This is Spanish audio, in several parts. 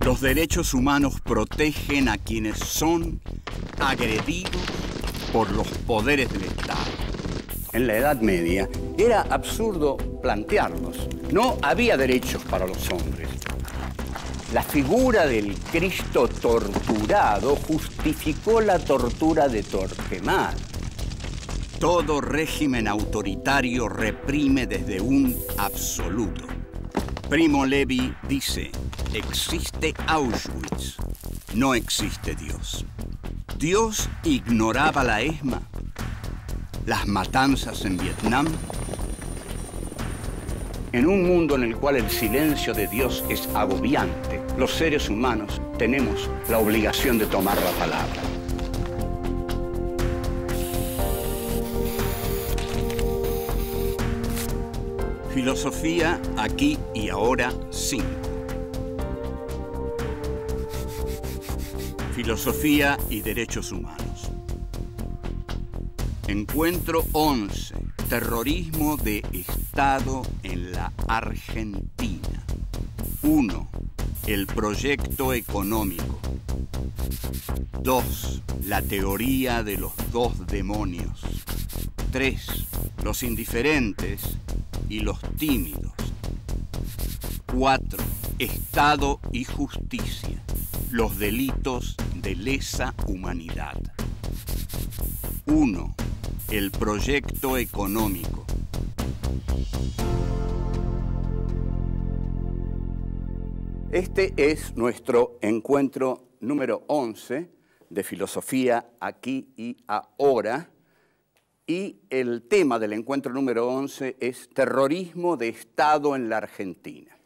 Los derechos humanos protegen a quienes son agredidos por los poderes del Estado. En la Edad Media era absurdo plantearlos. No había derechos para los hombres. La figura del Cristo torturado justificó la tortura de Torquemada. Todo régimen autoritario reprime desde un absoluto. Primo Levi dice, existe Auschwitz, no existe Dios. Dios ignoraba la ESMA, las matanzas en Vietnam. En un mundo en el cual el silencio de Dios es agobiante, los seres humanos tenemos la obligación de tomar la palabra. Filosofía aquí y ahora 5. Filosofía y derechos humanos. Encuentro 11. Terrorismo de Estado en la Argentina. 1. El proyecto económico. 2. La teoría de los dos demonios. 3. Los indiferentes y los tímidos. 4. Estado y justicia. Los delitos de lesa humanidad. 1. El proyecto económico. Este es nuestro encuentro número 11 de Filosofía aquí y ahora. Y el tema del encuentro número 11 es terrorismo de Estado en la Argentina.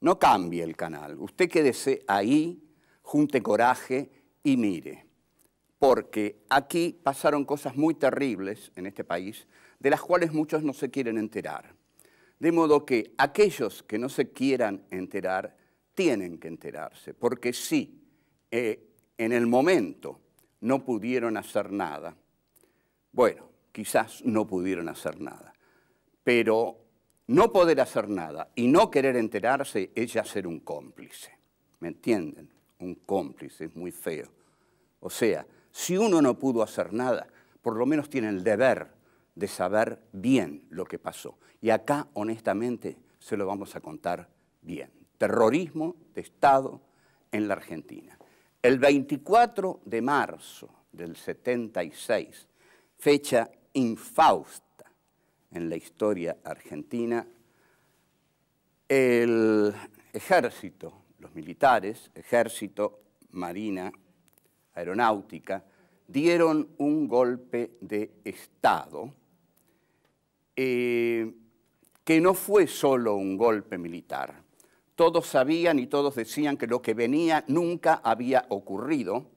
No cambie el canal, usted quédese ahí, junte coraje y mire, porque aquí pasaron cosas muy terribles en este país, de las cuales muchos no se quieren enterar. De modo que aquellos que no se quieran enterar, tienen que enterarse, porque si en el momento no pudieron hacer nada, bueno, quizás no pudieron hacer nada, pero no poder hacer nada y no querer enterarse es ya ser un cómplice. ¿Me entienden? Un cómplice es muy feo. O sea, si uno no pudo hacer nada, por lo menos tiene el deber de saber bien lo que pasó. Y acá, honestamente, se lo vamos a contar bien. Terrorismo de Estado en la Argentina. El 24 de marzo del 76, fecha infausta en la historia argentina, el ejército, los militares, ejército, marina, aeronáutica, dieron un golpe de Estado que no fue solo un golpe militar. Todos sabían y todos decían que lo que venía nunca había ocurrido.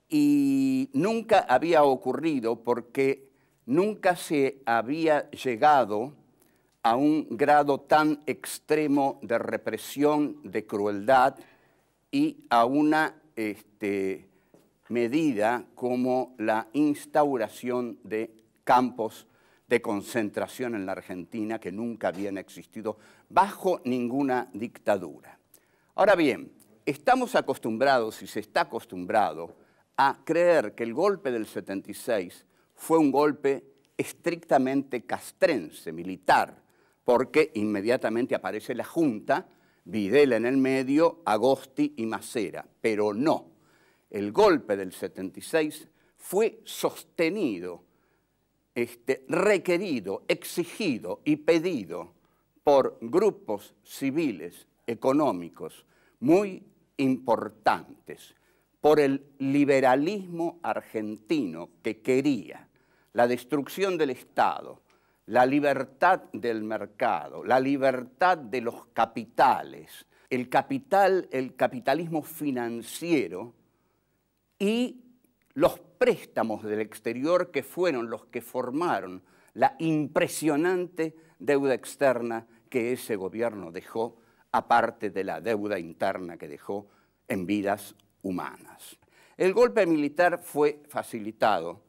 Y nunca había ocurrido porque nunca se había llegado a un grado tan extremo de represión, de crueldad y a una medida como la instauración de campos de concentración en la Argentina que nunca habían existido bajo ninguna dictadura. Ahora bien, estamos acostumbrados y se está acostumbrado a creer que el golpe del 76 fue un golpe estrictamente castrense, militar, porque inmediatamente aparece la Junta, Videla en el medio, Agosti y Macera. Pero no, el golpe del 76 fue sostenido, requerido, exigido y pedido por grupos civiles, económicos, muy importantes, por el liberalismo argentino que quería la destrucción del Estado, la libertad del mercado, la libertad de los capitales, el capitalismo financiero y los préstamos del exterior que fueron los que formaron la impresionante deuda externa que ese gobierno dejó, aparte de la deuda interna que dejó en vidas humanas. El golpe militar fue facilitado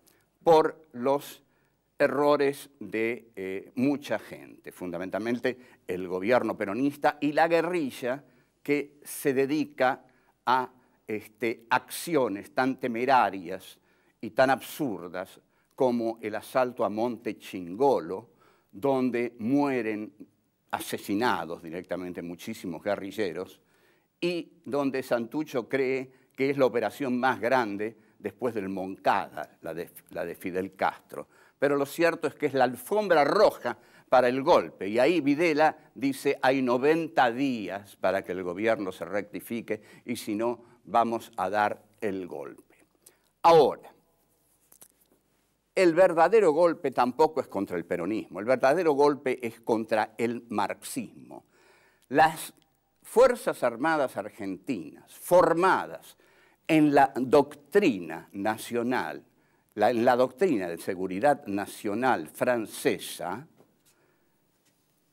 por los errores de mucha gente, fundamentalmente el gobierno peronista y la guerrilla que se dedica a acciones tan temerarias y tan absurdas como el asalto a Monte Chingolo, donde mueren asesinados directamente muchísimos guerrilleros y donde Santucho cree que es la operación más grande después del Moncada, la de Fidel Castro. Pero lo cierto es que es la alfombra roja para el golpe. Y ahí Videla dice, hay 90 días para que el gobierno se rectifique y si no, vamos a dar el golpe. Ahora, el verdadero golpe tampoco es contra el peronismo, el verdadero golpe es contra el marxismo. Las Fuerzas Armadas Argentinas, formadas en la doctrina nacional, en la doctrina de seguridad nacional francesa,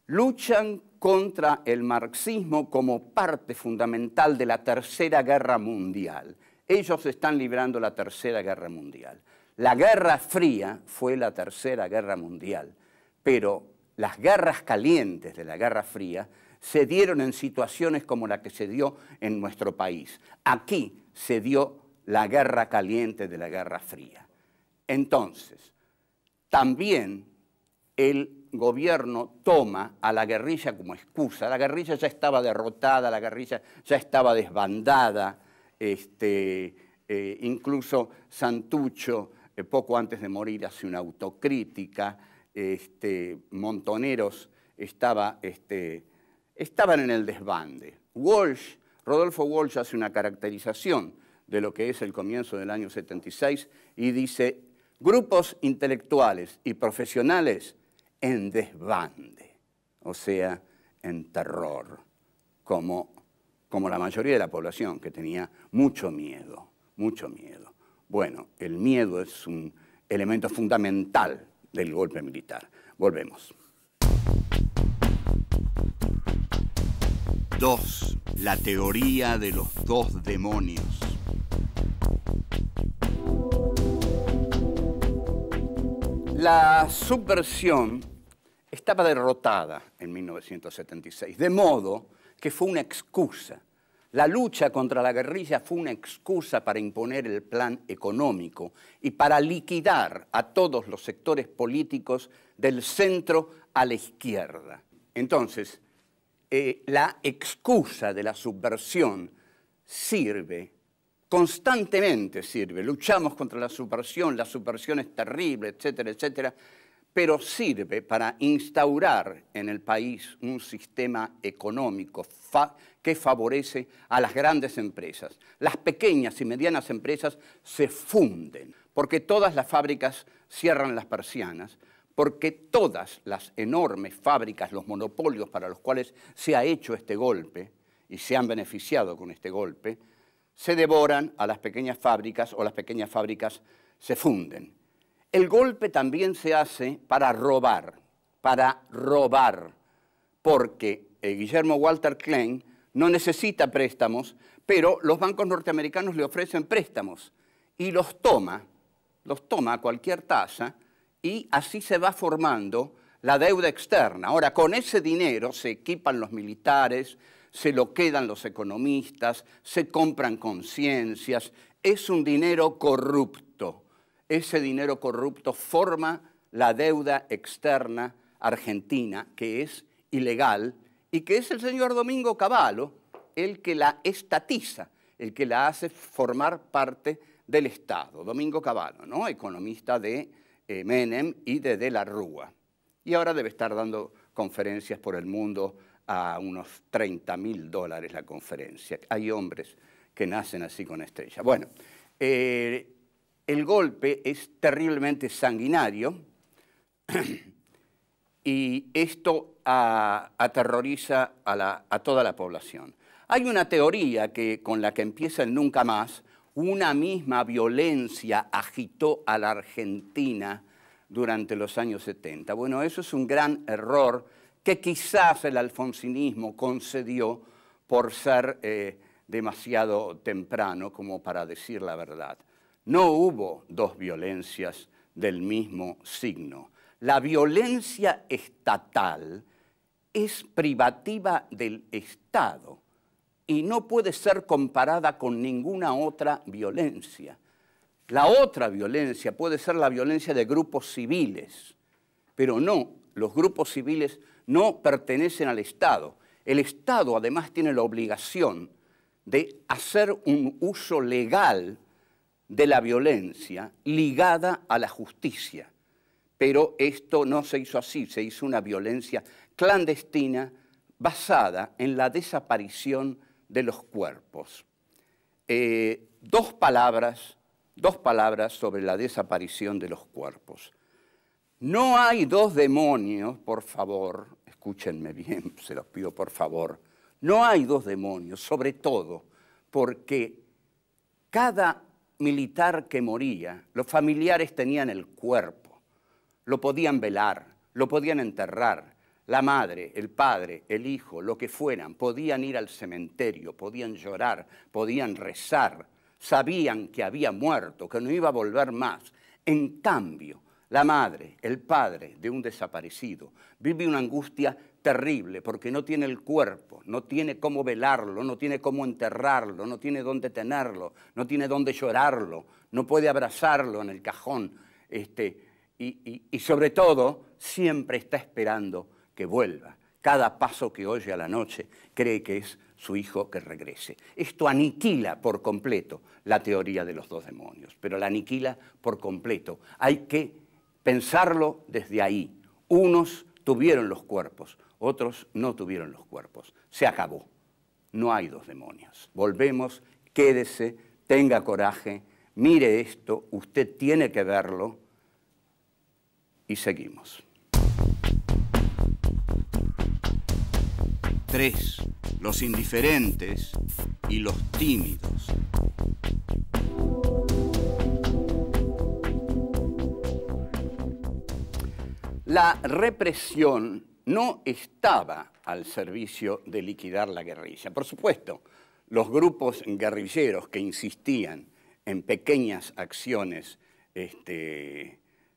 luchan contra el marxismo como parte fundamental de la Tercera Guerra Mundial. Ellos están librando la Tercera Guerra Mundial. La Guerra Fría fue la Tercera Guerra Mundial, pero las guerras calientes de la Guerra Fría se dieron en situaciones como la que se dio en nuestro país. Aquí se dio la guerra caliente de la Guerra Fría. Entonces, también el gobierno toma a la guerrilla como excusa. La guerrilla ya estaba derrotada, la guerrilla ya estaba desbandada, incluso Santucho, poco antes de morir, hace una autocrítica, Montoneros estaban en el desbande. Rodolfo Walsh hace una caracterización de lo que es el comienzo del año 76 y dice, grupos intelectuales y profesionales en desbande, o sea, en terror, como la mayoría de la población que tenía mucho miedo, mucho miedo. Bueno, el miedo es un elemento fundamental del golpe militar. Volvemos. 2. La teoría de los dos demonios. La subversión estaba derrotada en 1976, de modo que fue una excusa. La lucha contra la guerrilla fue una excusa para imponer el plan económico y para liquidar a todos los sectores políticos del centro a la izquierda. Entonces, la excusa de la subversión sirve, constantemente sirve. Luchamos contra la subversión es terrible, etcétera, etcétera, pero sirve para instaurar en el país un sistema económico que favorece a las grandes empresas. Las pequeñas y medianas empresas se funden, porque todas las fábricas cierran las persianas, porque todas las enormes fábricas, los monopolios para los cuales se ha hecho este golpe y se han beneficiado con este golpe, se devoran a las pequeñas fábricas o las pequeñas fábricas se funden. El golpe también se hace para robar, porque Guillermo Walter Klein no necesita préstamos, pero los bancos norteamericanos le ofrecen préstamos y los toma a cualquier tasa y así se va formando la deuda externa. Ahora, con ese dinero se equipan los militares, se lo quedan los economistas, se compran conciencias, es un dinero corrupto. Ese dinero corrupto forma la deuda externa argentina, que es ilegal, y que es el señor Domingo Cavallo el que la estatiza, el que la hace formar parte del Estado. Domingo Cavallo, ¿no? Economista de Menem y de la Rúa. Y ahora debe estar dando conferencias por el mundo a unos $30.000 la conferencia. Hay hombres que nacen así con estrella. Bueno, el golpe es terriblemente sanguinario y esto aterroriza a toda la población. Hay una teoría con la que empieza el nunca más. Una misma violencia agitó a la Argentina durante los años 70. Bueno, eso es un gran error que quizás el alfonsinismo concedió por ser demasiado temprano como para decir la verdad. No hubo dos violencias del mismo signo. La violencia estatal es privativa del Estado. y no puede ser comparada con ninguna otra violencia. La otra violencia puede ser la violencia de grupos civiles, pero no, los grupos civiles no pertenecen al Estado. El Estado además tiene la obligación de hacer un uso legal de la violencia ligada a la justicia. Pero esto no se hizo así, se hizo una violencia clandestina basada en la desaparición de los cuerpos. Dos palabras sobre la desaparición de los cuerpos. No hay dos demonios, por favor, escúchenme bien, se los pido por favor, no hay dos demonios, sobre todo porque cada militar que moría, los familiares tenían el cuerpo, lo podían velar, lo podían enterrar, la madre, el padre, el hijo, lo que fueran, podían ir al cementerio, podían llorar, podían rezar, sabían que había muerto, que no iba a volver más. En cambio, la madre, el padre de un desaparecido vive una angustia terrible porque no tiene el cuerpo, no tiene cómo velarlo, no tiene cómo enterrarlo, no tiene dónde tenerlo, no tiene dónde llorarlo, no puede abrazarlo en el cajón y sobre todo siempre está esperando que vuelva. Cada paso que oye a la noche cree que es su hijo que regrese. Esto aniquila por completo la teoría de los dos demonios, pero la aniquila por completo. Hay que pensarlo desde ahí. Unos tuvieron los cuerpos, otros no tuvieron los cuerpos. Se acabó. No hay dos demonios. Volvemos, quédese, tenga coraje, mire esto, usted tiene que verlo y seguimos. 3. Los indiferentes y los tímidos. La represión no estaba al servicio de liquidar la guerrilla. Por supuesto, los grupos guerrilleros que insistían en pequeñas acciones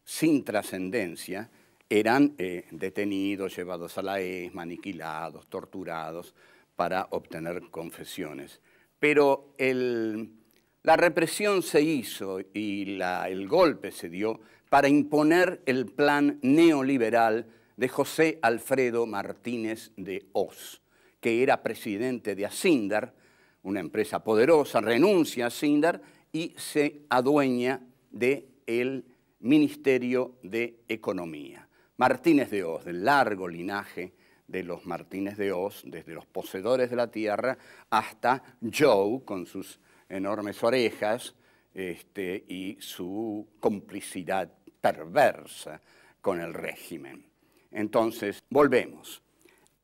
sin trascendencia eran detenidos, llevados a la ESMA, aniquilados, torturados para obtener confesiones. Pero la represión se hizo y el golpe se dio para imponer el plan neoliberal de José Alfredo Martínez de Hoz, que era presidente de Asindar, una empresa poderosa, renuncia a Asindar y se adueña del Ministerio de Economía. Martínez de Hoz, del largo linaje de los Martínez de Hoz, desde los poseedores de la tierra hasta Joe, con sus enormes orejas y su complicidad perversa con el régimen. Entonces, volvemos.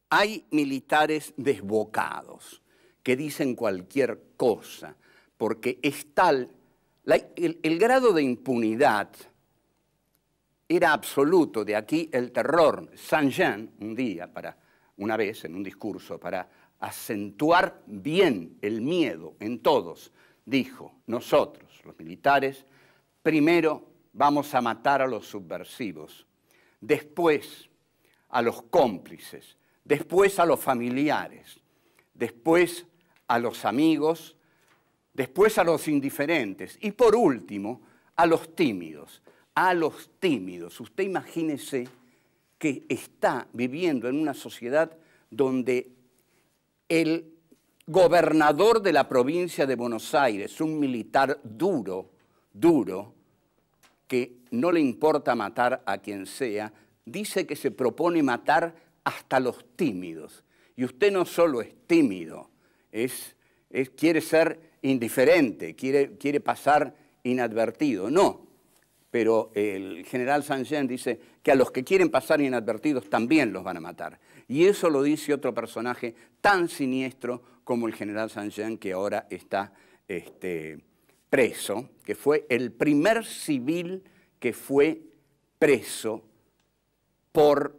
Hay militares desbocados que dicen cualquier cosa, porque es tal, el grado de impunidad era absoluto, de aquí el terror. Saint-Jean, una vez en un discurso, para acentuar bien el miedo en todos, dijo: nosotros, los militares, primero vamos a matar a los subversivos, después a los cómplices, después a los familiares, después a los amigos, después a los indiferentes y por último a los tímidos. A los tímidos. Usted imagínese que está viviendo en una sociedad donde el gobernador de la provincia de Buenos Aires, un militar duro, que no le importa matar a quien sea, dice que se propone matar hasta los tímidos. Y usted no solo es tímido, quiere ser indiferente, quiere pasar inadvertido. No. Pero el general Saint-Jean dice que a los que quieren pasar inadvertidos también los van a matar. Y eso lo dice otro personaje tan siniestro como el general Saint-Jean, que ahora está preso, que fue el primer civil que fue preso por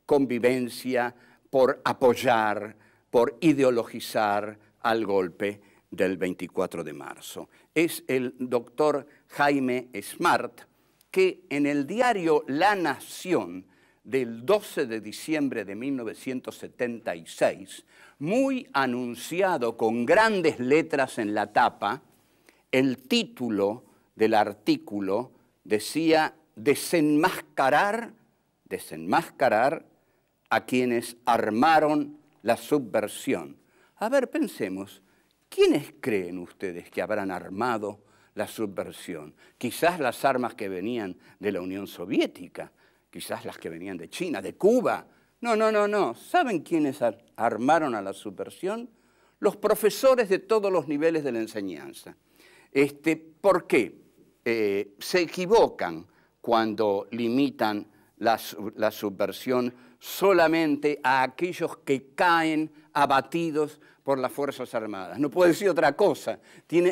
convivencia, por apoyar, por ideologizar al golpe del 24 de marzo. Es el doctor Jaime Smart, que en el diario La Nación del 12 de diciembre de 1976, muy anunciado con grandes letras en la tapa, el título del artículo decía desenmascarar a quienes armaron la subversión. A ver, pensemos, ¿quiénes creen ustedes que habrán armado la subversión? Quizás las armas que venían de la Unión Soviética, quizás las que venían de China, de Cuba. No. ¿Saben quiénes armaron a la subversión? Los profesores de todos los niveles de la enseñanza. ¿Por qué? Se equivocan cuando limitan la subversión solamente a aquellos que caen abatidos por las Fuerzas Armadas. No puede decir otra cosa.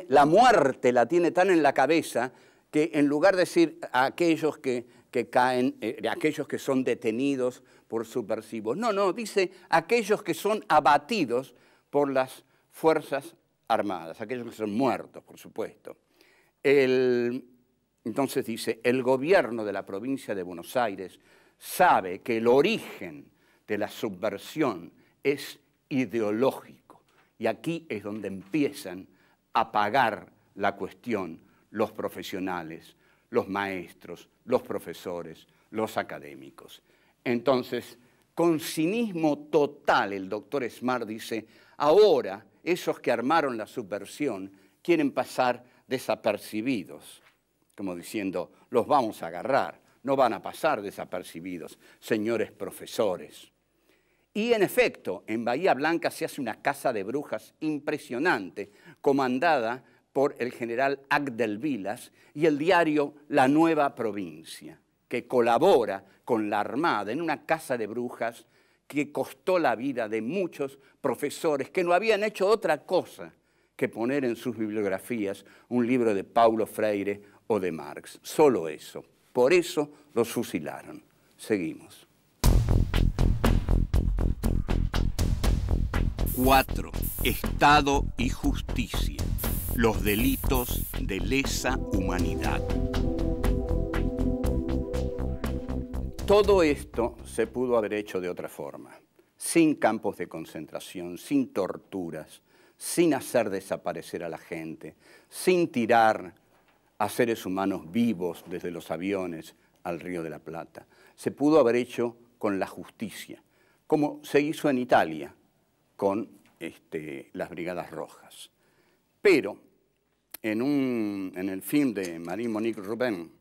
La muerte la tiene tan en la cabeza que en lugar de decir a aquellos que caen, aquellos que son detenidos por subversivos. No, dice aquellos que son abatidos por las Fuerzas Armadas, aquellos que son muertos, por supuesto. Entonces dice, el gobierno de la provincia de Buenos Aires sabe que el origen de la subversión es ideológico. Y aquí es donde empiezan a pagar la cuestión los profesionales, los maestros, los profesores, los académicos. Entonces, con cinismo total, el doctor Smart dice, ahora esos que armaron la subversión quieren pasar desapercibidos, como diciendo, los vamos a agarrar, no van a pasar desapercibidos, señores profesores. Y en efecto, en Bahía Blanca se hace una caza de brujas impresionante, comandada por el general Agdel Vilas y el diario La Nueva Provincia, que colabora con la Armada en una caza de brujas que costó la vida de muchos profesores que no habían hecho otra cosa que poner en sus bibliografías un libro de Paulo Freire o de Marx. Solo eso. Por eso los fusilaron. Seguimos. 4. Estado y justicia. Los delitos de lesa humanidad. Todo esto se pudo haber hecho de otra forma, sin campos de concentración, sin torturas, sin hacer desaparecer a la gente, sin tirar a seres humanos vivos desde los aviones al Río de la Plata. Se pudo haber hecho con la justicia, como se hizo en Italia con las Brigadas Rojas. Pero en el film de Marie-Monique Rubin,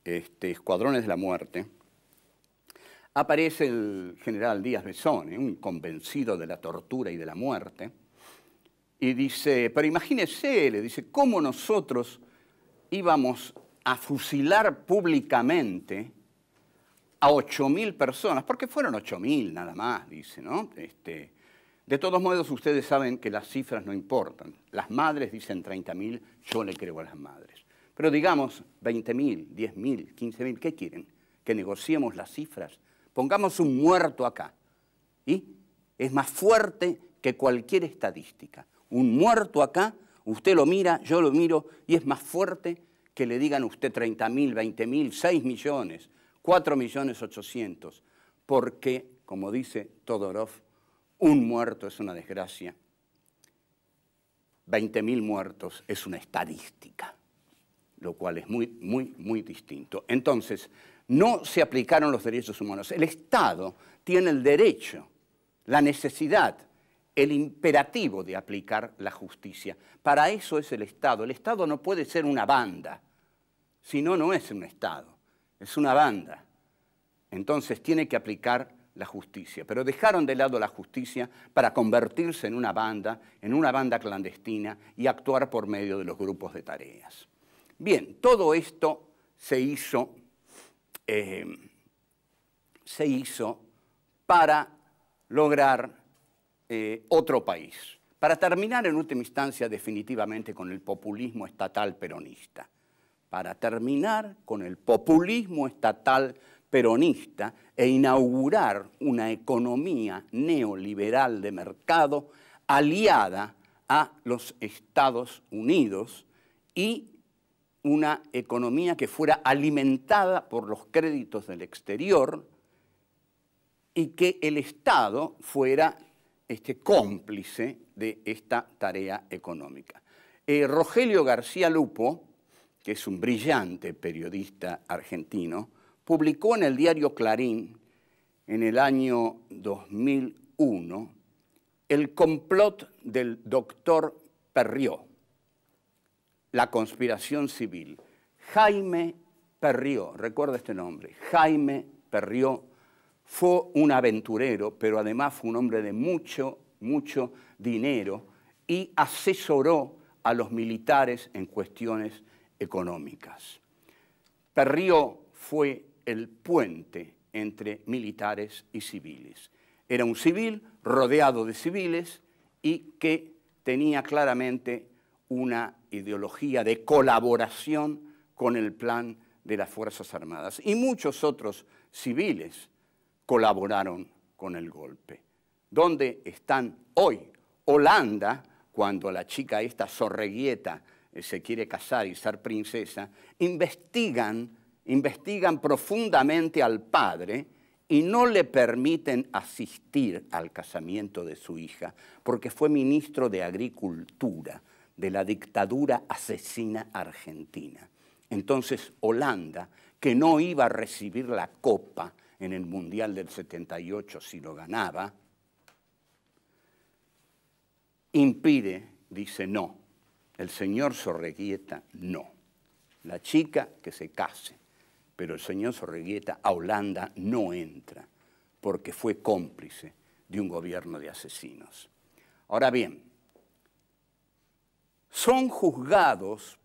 Escuadrones de la Muerte, aparece el general Díaz Besone, un convencido de la tortura y de la muerte, y dice, pero imagínese, le dice, cómo nosotros íbamos a fusilar públicamente a 8.000 personas, porque fueron 8.000 nada más, dice, ¿no? De todos modos, ustedes saben que las cifras no importan. Las madres dicen 30.000, yo le creo a las madres. Pero digamos 20.000, 10.000, 15.000, ¿qué quieren? ¿Que negociemos las cifras? Pongamos un muerto acá. ¿Y? Es más fuerte que cualquier estadística. Un muerto acá, usted lo mira, yo lo miro, y es más fuerte que le digan a usted 30.000, 20.000, 6 millones, 4.800.000. Porque, como dice Todorov, un muerto es una desgracia, 20.000 muertos es una estadística, lo cual es muy distinto. Entonces, no se aplicaron los derechos humanos. El Estado tiene el derecho, la necesidad, el imperativo de aplicar la justicia. Para eso es el Estado. El Estado no puede ser una banda, si no, no es un Estado, es una banda. Entonces tiene que aplicar la justicia, pero dejaron de lado la justicia para convertirse en una banda clandestina y actuar por medio de los grupos de tareas. Bien, todo esto se hizo para lograr otro país, para terminar en última instancia definitivamente con el populismo estatal peronista, para terminar con el populismo estatal peronista e inaugurar una economía neoliberal de mercado aliada a los Estados Unidos y una economía que fuera alimentada por los créditos del exterior y que el Estado fuera cómplice de esta tarea económica. Rogelio García Lupo, que es un brillante periodista argentino, publicó en el diario Clarín en el año 2001 el complot del doctor Perrió, la conspiración civil. Jaime Perrió, recuerda este nombre, Jaime Perrió fue un aventurero, pero además fue un hombre de mucho dinero y asesoró a los militares en cuestiones económicas. Perrió fue el puente entre militares y civiles. Era un civil rodeado de civiles y que tenía claramente una ideología de colaboración con el plan de las Fuerzas Armadas. Y muchos otros civiles colaboraron con el golpe. ¿Dónde están hoy? Holanda, cuando la chica esta Sorreguieta se quiere casar y ser princesa, investigan profundamente al padre y no le permiten asistir al casamiento de su hija porque fue ministro de Agricultura de la dictadura asesina argentina. Entonces Holanda, que no iba a recibir la copa en el Mundial del 78 si lo ganaba, impide, dice no, el señor Sorreguieta no, la chica que se case, pero el señor Sorreguieta a Holanda no entra porque fue cómplice de un gobierno de asesinos. Ahora bien, son juzgados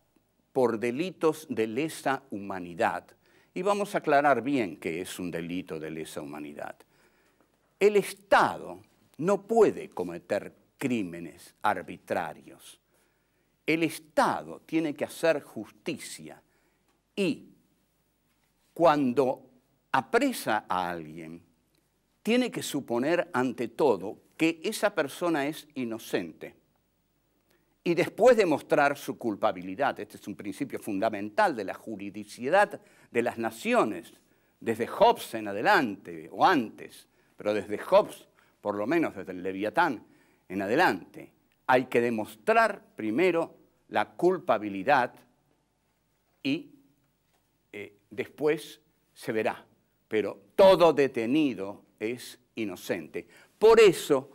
por delitos de lesa humanidad. Y vamos a aclarar bien qué es un delito de lesa humanidad. El Estado no puede cometer crímenes arbitrarios. El Estado tiene que hacer justicia y cuando apresa a alguien, tiene que suponer ante todo que esa persona es inocente y después demostrar su culpabilidad. Este es un principio fundamental de la juridicidad de las naciones, desde Hobbes en adelante, o antes, pero desde Hobbes, por lo menos desde el Leviatán en adelante. Hay que demostrar primero la culpabilidad y después se verá, pero todo detenido es inocente. Por eso,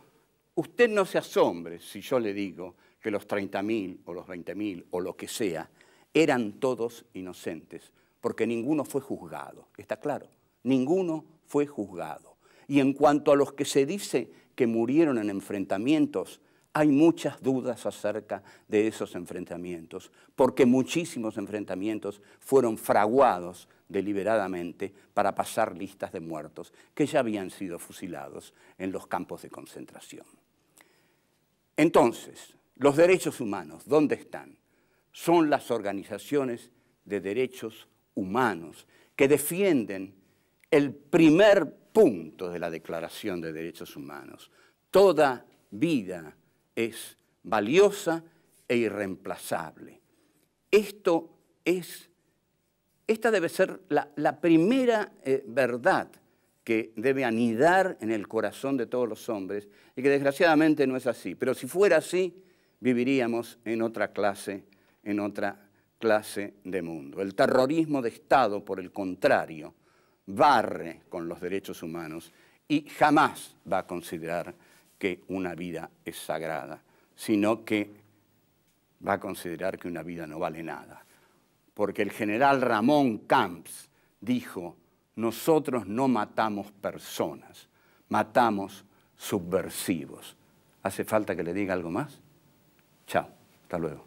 usted no se asombre si yo le digo que los 30.000 o los 20.000 o lo que sea, eran todos inocentes, porque ninguno fue juzgado, ¿está claro? Ninguno fue juzgado. Y en cuanto a los que se dice que murieron en enfrentamientos, hay muchas dudas acerca de esos enfrentamientos, porque muchísimos enfrentamientos fueron fraguados deliberadamente para pasar listas de muertos que ya habían sido fusilados en los campos de concentración. Entonces, los derechos humanos, ¿dónde están? Son las organizaciones de derechos humanos que defienden el primer punto de la Declaración de Derechos Humanos. Toda vida es valiosa e irreemplazable. Esta debe ser la primera verdad que debe anidar en el corazón de todos los hombres y que desgraciadamente no es así. Pero si fuera así, viviríamos en otra clase de mundo. El terrorismo de Estado, por el contrario, barre con los derechos humanos y jamás va a considerar que una vida es sagrada, sino que va a considerar que una vida no vale nada. Porque el general Ramón Camps dijo, nosotros no matamos personas, matamos subversivos. ¿Hace falta que le diga algo más? Chao, hasta luego.